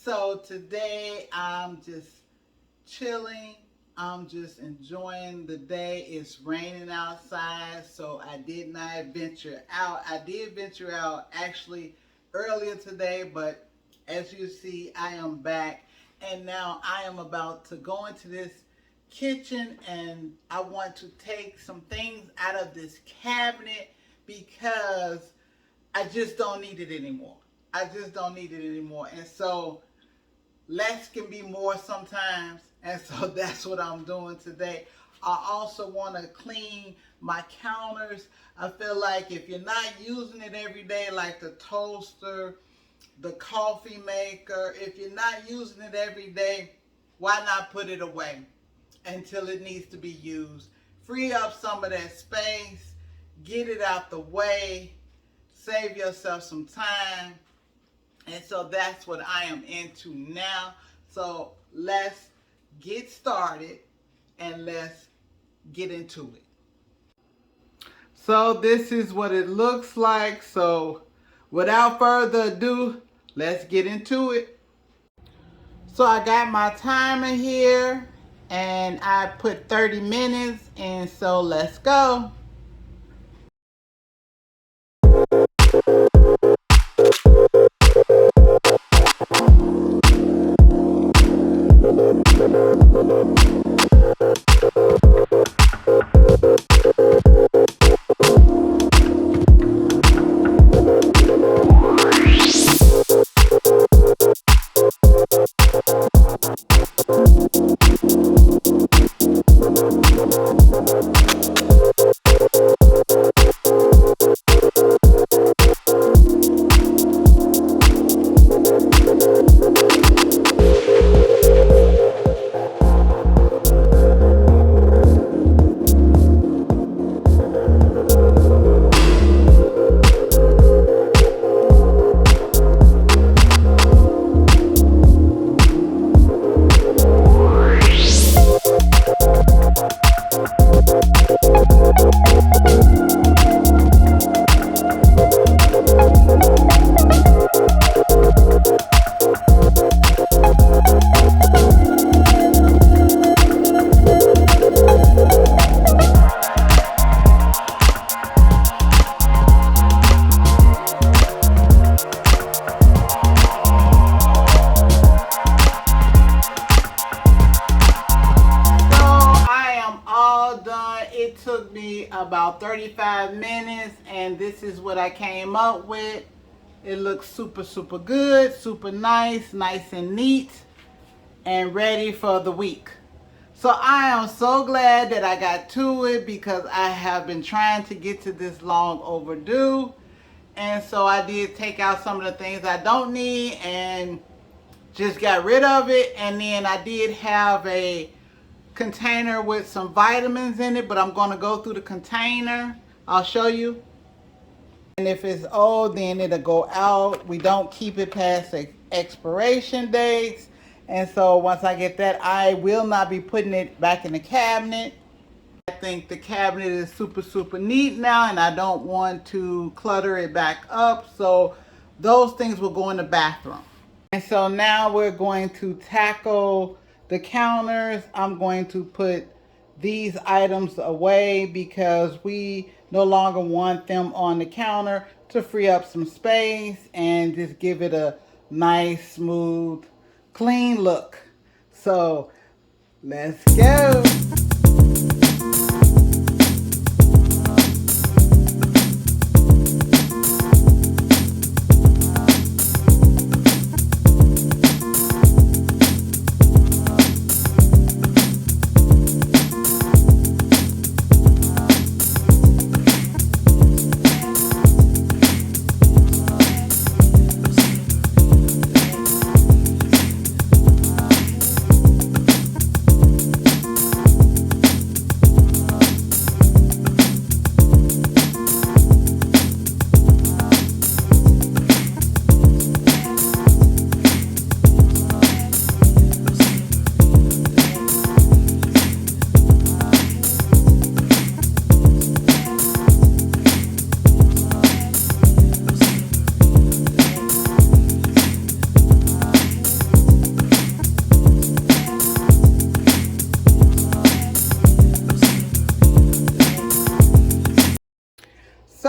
So today I'm just chilling. I'm just enjoying the day. It's raining outside, so I did not venture out. I did venture out actually earlier today, but as you see, I am back. And now I am about to go into this kitchen and I want to take some things out of this cabinet because I just don't need it anymore. I just don't need it anymore. And so less can be more sometimes. And so that's what I'm doing today. I also want to clean my counters. I feel like if you're not using it every day, like the toaster, the coffee maker, if you're not using it every day, why not put it away until it needs to be used? Free up some of that space, get it out the way, save yourself some time. And so that's what I am into now. So let's get started and let's get into it. So this is what it looks like. So without further ado, let's get into it. So I got my timer here and I put 30 minutes, and so let's go. It took me about 35 minutes and this is what I came up with. It looks super good, super nice and neat and ready for the week. So I am so glad that I got to it because I have been trying to get to this long overdue. And so I did take out some of the things I don't need and just got rid of it. And then I did have a container with some vitamins in it, but I'm going to go through the container. I'll show you. And if it's old, then it'll go out. We don't keep it past the expiration dates. And so once I get that, I will not be putting it back in the cabinet. I think the cabinet is super neat now, and I don't want to clutter it back up. So those things will go in the bathroom. And so now we're going to tackle the counters. I'm going to put these items away because we no longer want them on the counter, to free up some space and just give it a nice, smooth, clean look. So let's go.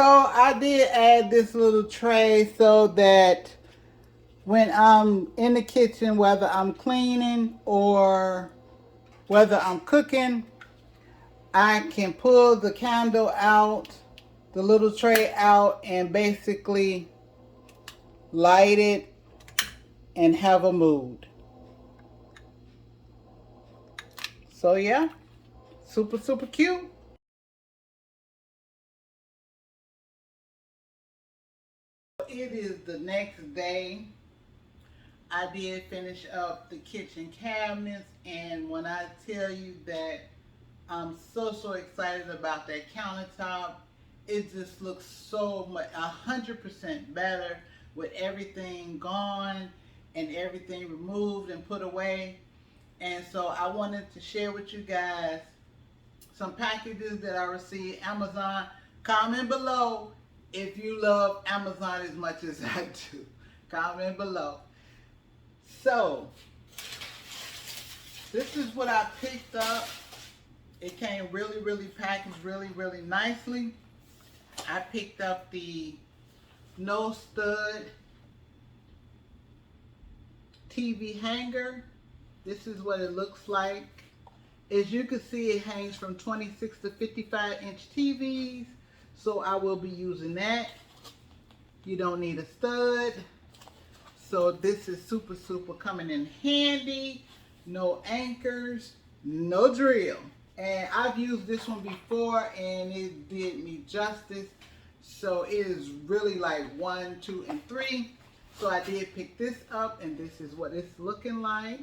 I did add this little tray so that when I'm in the kitchen, whether I'm cleaning or whether I'm cooking, I can pull the candle out, the little tray out, and basically light it and have a mood. So yeah, super, super cute. It is the next day. I did finish up the kitchen cabinets, and when I tell you that I'm so excited about that countertop, it just looks so much 100% better with everything gone and everything removed and put away. And so I wanted to share with you guys some packages that I received Amazon. Comment below if you love Amazon as much as I do. Comment below. So, this is what I picked up. It came really packaged really nicely. I picked up the no stud TV hanger. This is what it looks like. As you can see, it hangs from 26 to 55-inch TVs. So I will be using that. You don't need a stud. So this is super coming in handy. No anchors, no drill. And I've used this one before and it did me justice. So it is really like 1, 2, and 3. So I did pick this up and this is what it's looking like.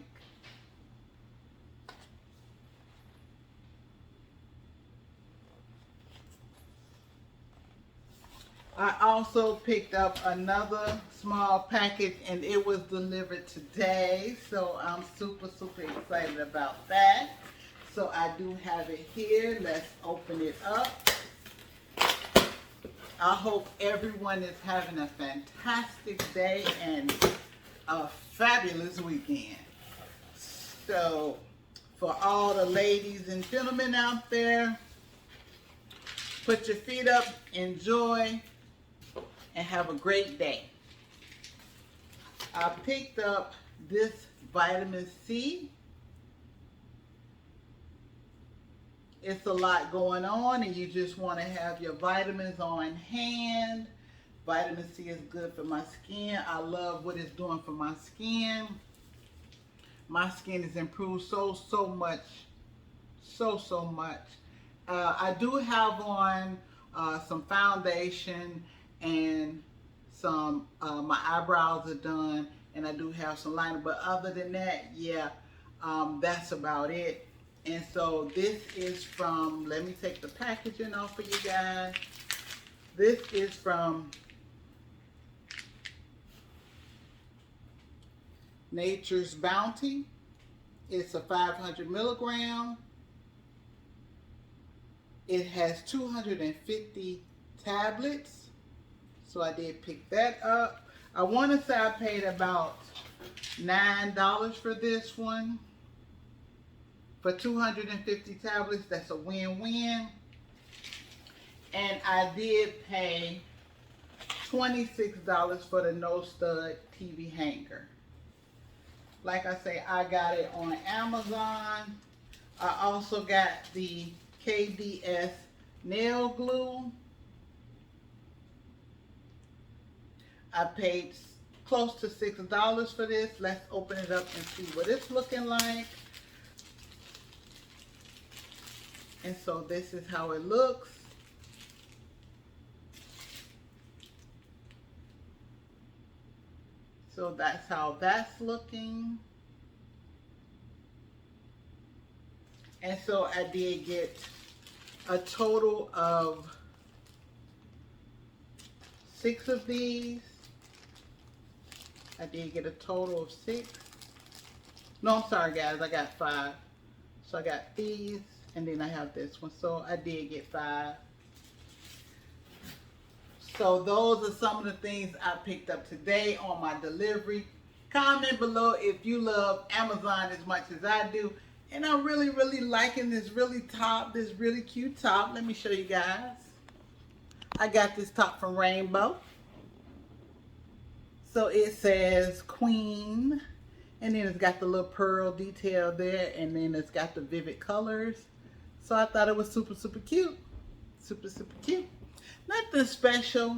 I also picked up another small package and it was delivered today. So I'm super excited about that. So I do have it here. Let's open it up. I hope everyone is having a fantastic day and a fabulous weekend. So for all the ladies and gentlemen out there, put your feet up, enjoy, and have a great day. I picked up this vitamin C. It's a lot going on and you just want to have your vitamins on hand. Vitamin C is good for my skin. I love what it's doing for my skin. My skin has improved so much. So much. I do have on some foundation and some my eyebrows are done and I do have some liner, but other than that, yeah, that's about it. And so this is from, let me take the packaging off for you guys. This is from Nature's Bounty. It's a 500 milligram. It has 250 tablets. So I did pick that up. I want to say I paid about $9 for this one. For 250 tablets, that's a win-win. And I did pay $26 for the no stud TV hanger. Like I say, I got it on Amazon. I also got the KDS nail glue. I paid close to $6 for this. Let's open it up and see what it's looking like. And so this is how it looks. So that's how that's looking. And so I did get a total of 6 of these. I did get a total of 6. No, I'm sorry guys, I got 5. So I got these and then I have this one. So I did get 5. So those are some of the things I picked up today on my delivery. Comment below if you love Amazon as much as I do. And I'm really liking this really cute top. Let me show you guys. I got this top from Rainbow. So it says Queen, and then it's got the little pearl detail there, and then it's got the vivid colors. So I thought it was super, super cute. Super, super cute. Nothing special.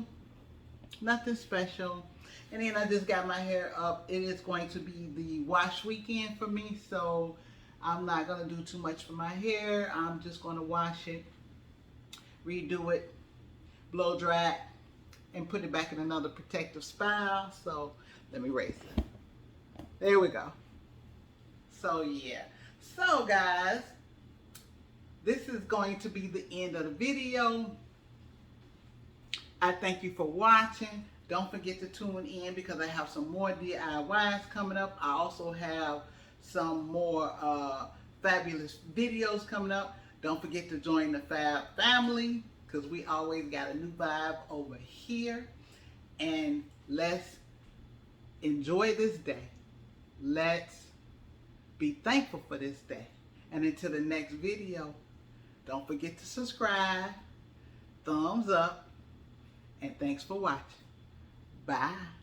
Nothing special. And then I just got my hair up. It is going to be the wash weekend for me, so I'm not going to do too much for my hair. I'm just going to wash it, redo it, blow dry it, and put it back in another protective style. So let me raise it. There we go. So yeah. So guys, this is going to be the end of the video. I thank you for watching. Don't forget to tune in because I have some more DIYs coming up. I also have some more fabulous videos coming up. Don't forget to join the Fab family because we always got a new vibe over here. And let's enjoy this day. Let's be thankful for this day. And until the next video, don't forget to subscribe, thumbs up, and thanks for watching. Bye.